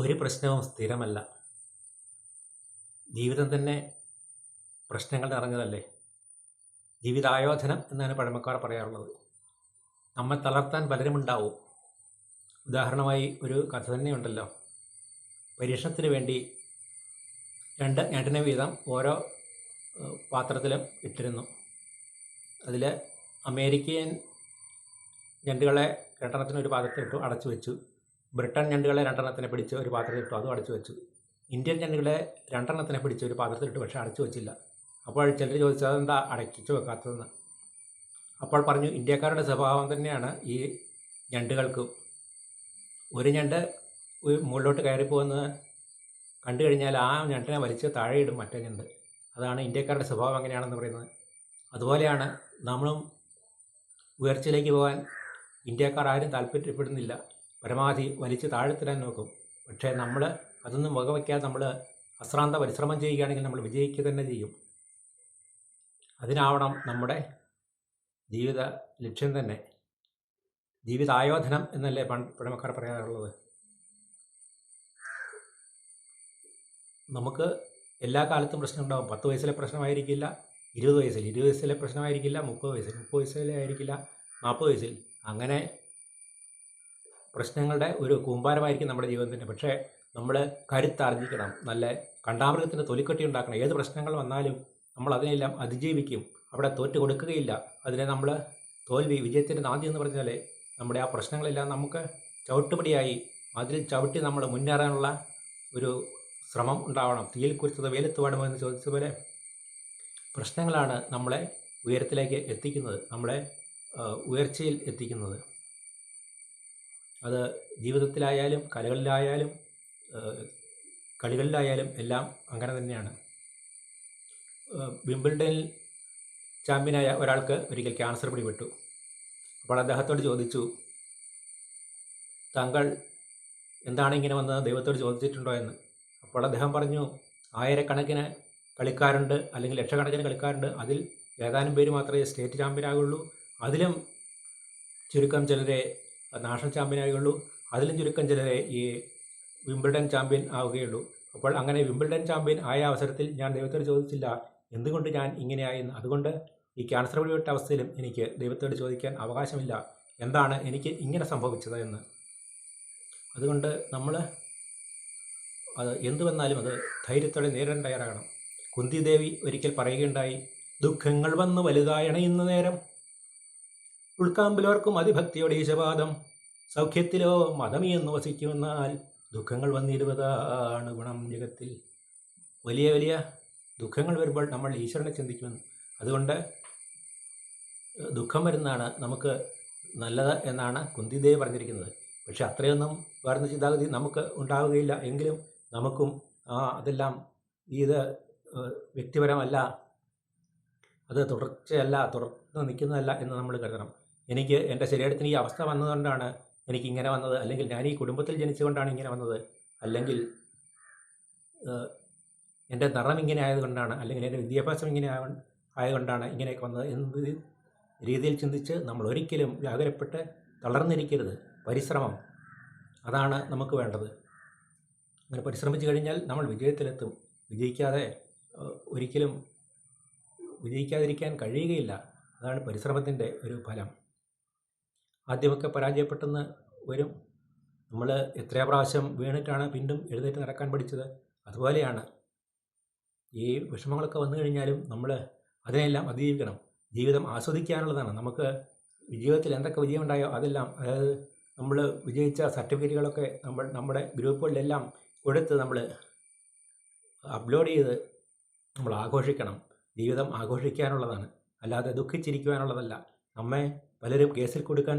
ഒരു പ്രശ്നവും സ്ഥിരമല്ല. ജീവിതം തന്നെ പ്രശ്നങ്ങൾ നിറഞ്ഞതല്ലേ. ജീവിതായോധനം എന്നാണ് പഴമക്കാർ പറയാറുള്ളത്. നമ്മെ തളർത്താൻ പലരുമുണ്ടാവും. ഉദാഹരണമായി ഒരു കഥ തന്നെയുണ്ടല്ലോ. പരീക്ഷണത്തിന് വേണ്ടി ഞണ്ടിനെ വീതം ഓരോ പാത്രത്തിലും ഇട്ടിരുന്നു. അതിൽ അമേരിക്കൻ ഞണ്ടുകളെ രണ്ടെണ്ണത്തിന് ഒരു പാത്രത്തിലിട്ടു, അടച്ചു വെച്ചു. ബ്രിട്ടൻ ഞണ്ടുകളെ രണ്ടെണ്ണത്തിനെ പിടിച്ച് ഒരു പാത്രത്തിലിട്ടു, അതും അടച്ചു വെച്ചു. ഇന്ത്യൻ ഞണ്ടുകളെ രണ്ടെണ്ണത്തിനെ പിടിച്ച് ഒരു പാത്രത്തിലിട്ടു, പക്ഷേ അടച്ചു വെച്ചില്ല. അപ്പോൾ ചിലർ ചോദിച്ചു, അതെന്താ അടച്ചു വെക്കാത്തതെന്ന്. അപ്പോൾ പറഞ്ഞു, ഇന്ത്യക്കാരുടെ സ്വഭാവം തന്നെയാണ് ഈ ഞണ്ടുകൾക്കും. ഒരു ഞണ്ട് മുകളിലോട്ട് കയറിപ്പോകുന്നത് കണ്ടു കഴിഞ്ഞാൽ ആ ഞണ്ടിനെ വലിച്ച് താഴെയിടും മറ്റേ ഞണ്ട്. അതാണ് ഇന്ത്യക്കാരുടെ സ്വഭാവം അങ്ങനെയാണെന്ന് പറയുന്നത്. അതുപോലെയാണ് നമ്മളും ഉയർച്ചയിലേക്ക് പോകാൻ ഇന്ത്യക്കാർ ആരും താല്പര്യപ്പെടുന്നില്ല. പരമാവധി വലിച്ച് താഴ്ത്തിടാൻ നോക്കും. പക്ഷേ നമ്മൾ അതൊന്നും വകവയ്ക്കാതെ നമ്മൾ അശ്രാന്ത പരിശ്രമം ചെയ്യുകയാണെങ്കിൽ നമ്മൾ വിജയിക്കുക തന്നെ ചെയ്യും. അതിനാവണം നമ്മുടെ ജീവിത ലക്ഷ്യം തന്നെ. ജീവിതായോധനം എന്നല്ലേ പഴമക്കാർ പറയാറുള്ളത്. നമുക്ക് എല്ലാ കാലത്തും പ്രശ്നം ഉണ്ടാകും. 10 വയസ്സിലെ പ്രശ്നമായിരിക്കില്ല 20 വയസ്സിൽ, 20 വയസ്സിലെ പ്രശ്നമായിരിക്കില്ല 30 വയസ്സിൽ, 30 വയസ്സിലെ ആയിരിക്കില്ല 40 വയസ്സിൽ. അങ്ങനെ പ്രശ്നങ്ങളുടെ ഒരു കൂമ്പാരമായിരിക്കും നമ്മുടെ ജീവിതത്തിൻ്റെ. പക്ഷേ നമ്മൾ കരുത്താർജിക്കണം. നല്ല കണ്ടാമൃഗത്തിൻ്റെ തൊലിക്കട്ടി ഉണ്ടാക്കണം. ഏത് പ്രശ്നങ്ങൾ വന്നാലും നമ്മൾ അതിനെല്ലാം അതിജീവിക്കും. അവിടെ തോറ്റു കൊടുക്കുകയില്ല. അതിനെ നമ്മൾ തോൽവി വിജയത്തിൻ്റെ നാന്ദി എന്ന് പറഞ്ഞാൽ നമ്മുടെ ആ പ്രശ്നങ്ങളെല്ലാം നമുക്ക് ചവിട്ടുപടിയായി അതിൽ ചവിട്ടി നമ്മൾ മുന്നേറാനുള്ള ഒരു ശ്രമം ഉണ്ടാവണം. തീയിൽ കുറിച്ചത് വെയിലത്ത് പാടുമോ എന്ന് ചോദിച്ചതുപോലെ പ്രശ്നങ്ങളാണ് നമ്മളെ ഉയരത്തിലേക്ക് എത്തിക്കുന്നത്, നമ്മളെ ഉയർച്ചയിൽ എത്തിക്കുന്നത്. അത് ജീവിതത്തിലായാലും കലകളിലായാലും കളികളിലായാലും എല്ലാം അങ്ങനെ തന്നെയാണ്. വിംബിൾഡണിൽ ചാമ്പ്യനായ ഒരാൾക്ക് ഒരിക്കൽ ക്യാൻസർ പിടിപെട്ടു. അപ്പോൾ അദ്ദേഹത്തോട് ചോദിച്ചു, താങ്കൾ എന്താണ് ഇങ്ങനെ വന്നത്, ദൈവത്തോട് ചോദിച്ചിട്ടുണ്ടോ എന്ന്. അപ്പോൾ അദ്ദേഹം പറഞ്ഞു, ആയിരക്കണക്കിന് കളിക്കാരുണ്ട്, അല്ലെങ്കിൽ ലക്ഷക്കണക്കിന് കളിക്കാരുണ്ട്. അതിൽ ഏതാനും പേര് മാത്രമേ സ്റ്റേറ്റ് ചാമ്പ്യനാകുള്ളൂ. അതിലും ചുരുക്കം ചിലരെ നാഷണൽ ചാമ്പ്യനാകുള്ളൂ. അതിലും ചുരുക്കം ചിലരെ ഈ വിംബിൾഡൺ ചാമ്പ്യൻ ആവുകയുള്ളൂ. അപ്പോൾ അങ്ങനെ വിംബിൾഡൺ ചാമ്പ്യൻ ആയ അവസരത്തിൽ ഞാൻ ദൈവത്തോട് ചോദിച്ചില്ല എന്തുകൊണ്ട് ഞാൻ ഇങ്ങനെയായെന്ന്. അതുകൊണ്ട് ഈ ക്യാൻസർ പിടിപെട്ട അവസ്ഥയിലും എനിക്ക് ദൈവത്തോട് ചോദിക്കാൻ അവകാശമില്ല എന്താണ് എനിക്ക് ഇങ്ങനെ സംഭവിച്ചത് എന്ന്. അതുകൊണ്ട് നമ്മൾ അത് എന്തു വന്നാലും അത് ധൈര്യത്തോടെ നേരിടാൻ തയ്യാറാകണം. കുന്തിദേവി ഒരിക്കൽ പറയുകയുണ്ടായി, ദുഃഖങ്ങൾ വന്ന് വലുതായണയുന്ന നേരം ഉൾക്കാമ്പിലോർക്കും അതിഭക്തിയോടെ ഈശപാദം, സൗഖ്യത്തിലോ മതമിയെന്ന് വസിക്കുമെന്നാൽ ദുഃഖങ്ങൾ വന്നിരുപതാണ് ഗുണം ജഗത്തിൽ. വലിയ വലിയ ദുഃഖങ്ങൾ വരുമ്പോൾ നമ്മൾ ഈശ്വരനെ ചിന്തിക്കുമെന്ന്. അതുകൊണ്ട് ദുഃഖം വരുന്നതാണ് നമുക്ക് നല്ലത് എന്നാണ് കുന്തിദേവി പറഞ്ഞിരിക്കുന്നത്. പക്ഷെ അത്രയൊന്നും വേർന്ന ചിന്താഗതി നമുക്ക് ഉണ്ടാവുകയില്ല. എങ്കിലും നമുക്കും അതെല്ലാം ഇത് വ്യക്തിപരമല്ല, അത് തുടർച്ചയല്ല, തുടർന്ന് നിൽക്കുന്നതല്ല എന്ന് നമ്മൾ കരുതണം. എനിക്ക് എൻ്റെ ശരീരത്തിന് ഈ അവസ്ഥ വന്നതുകൊണ്ടാണ് എനിക്കിങ്ങനെ വന്നത്, അല്ലെങ്കിൽ ഞാൻ ഈ കുടുംബത്തിൽ ജനിച്ചുകൊണ്ടാണ് ഇങ്ങനെ വന്നത്, അല്ലെങ്കിൽ എൻ്റെ നിറം ഇങ്ങനെ ആയതുകൊണ്ടാണ്, അല്ലെങ്കിൽ എൻ്റെ വിദ്യാഭ്യാസം ഇങ്ങനെ ആയതുകൊണ്ടാണ് ഇങ്ങനെയൊക്കെ വന്നത് എന്ത് രീതിയിൽ ചിന്തിച്ച് നമ്മൾ ഒരിക്കലും വ്യാകുലപ്പെട്ട് തളർന്നിരിക്കരുത്. പരിശ്രമം അതാണ് നമുക്ക് വേണ്ടത്. അങ്ങനെ പരിശ്രമിച്ചു കഴിഞ്ഞാൽ നമ്മൾ വിജയത്തിലെത്തും. ഒരിക്കലും വിജയിക്കാതിരിക്കാൻ കഴിയുകയില്ല. അതാണ് പരിശ്രമത്തിൻ്റെ ഒരു ഫലം. ആദ്യമൊക്കെ പരാജയപ്പെട്ടെന്ന് വരും. നമ്മൾ എത്ര പ്രാവശ്യം വീണിട്ടാണ് വീണ്ടും എഴുന്നേറ്റ് നടക്കാൻ പഠിച്ചത്. അതുപോലെയാണ് ഈ വിഷമങ്ങളൊക്കെ വന്നു കഴിഞ്ഞാലും നമ്മൾ അതിനെല്ലാം അതിജീവിക്കണം. ജീവിതം ആസ്വദിക്കാനുള്ളതാണ്. നമുക്ക് ജീവിതത്തിൽ എന്തൊക്കെ വിജയമുണ്ടായോ അതെല്ലാം, അതായത് നമ്മൾ വിജയിച്ച സർട്ടിഫിക്കറ്റുകളൊക്കെ നമ്മുടെ ഗ്രൂപ്പുകളിലെല്ലാം കൊടുത്ത് നമ്മൾ അപ്ലോഡ് ചെയ്ത് നമ്മൾ ആഘോഷിക്കണം. ജീവിതം ആഘോഷിക്കാനുള്ളതാണ്, അല്ലാതെ ദുഃഖിച്ചിരിക്കുവാനുള്ളതല്ല. നമ്മെ പലരും കേസിൽ കൊടുക്കാൻ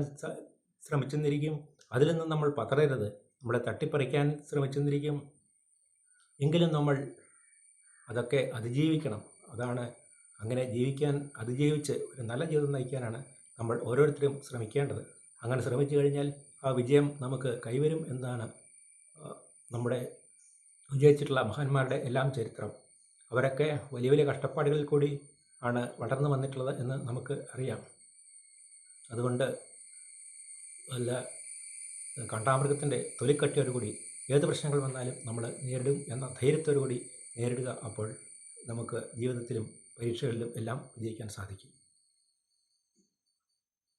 ശ്രമിച്ചെന്നിരിക്കും, അതിൽ നിന്നും നമ്മൾ പതറരുത്. നമ്മളെ തട്ടിപ്പറിക്കാൻ ശ്രമിച്ചെന്നിരിക്കും, എങ്കിലും നമ്മൾ അതൊക്കെ അതിജീവിക്കണം. അതാണ് അങ്ങനെ അതിജീവിച്ച് ഒരു നല്ല ജീവിതം നയിക്കാനാണ് നമ്മൾ ഓരോരുത്തരും ശ്രമിക്കേണ്ടത്. അങ്ങനെ ശ്രമിച്ചു കഴിഞ്ഞാൽ ആ വിജയം നമുക്ക് കൈവരും എന്നാണ് നമ്മുടെ വിജയിച്ചിട്ടുള്ള മഹാന്മാരുടെ എല്ലാം ചരിത്രം. അവരൊക്കെ വലിയ വലിയ കഷ്ടപ്പാടുകളിൽ കൂടി ആണ് വളർന്നു വന്നിട്ടുള്ളത് എന്ന് നമുക്ക് അറിയാം. അതുകൊണ്ട് കണ്ടാമൃഗത്തിൻ്റെ തൊലിക്കട്ടിയോടുകൂടി ഏത് പ്രശ്നങ്ങൾ വന്നാലും നമ്മൾ നേരിടും എന്ന ധൈര്യത്തോടു കൂടി നേരിടുക. അപ്പോൾ നമുക്ക് ജീവിതത്തിലും പരീക്ഷകളിലും എല്ലാം വിജയിക്കാൻ സാധിക്കും.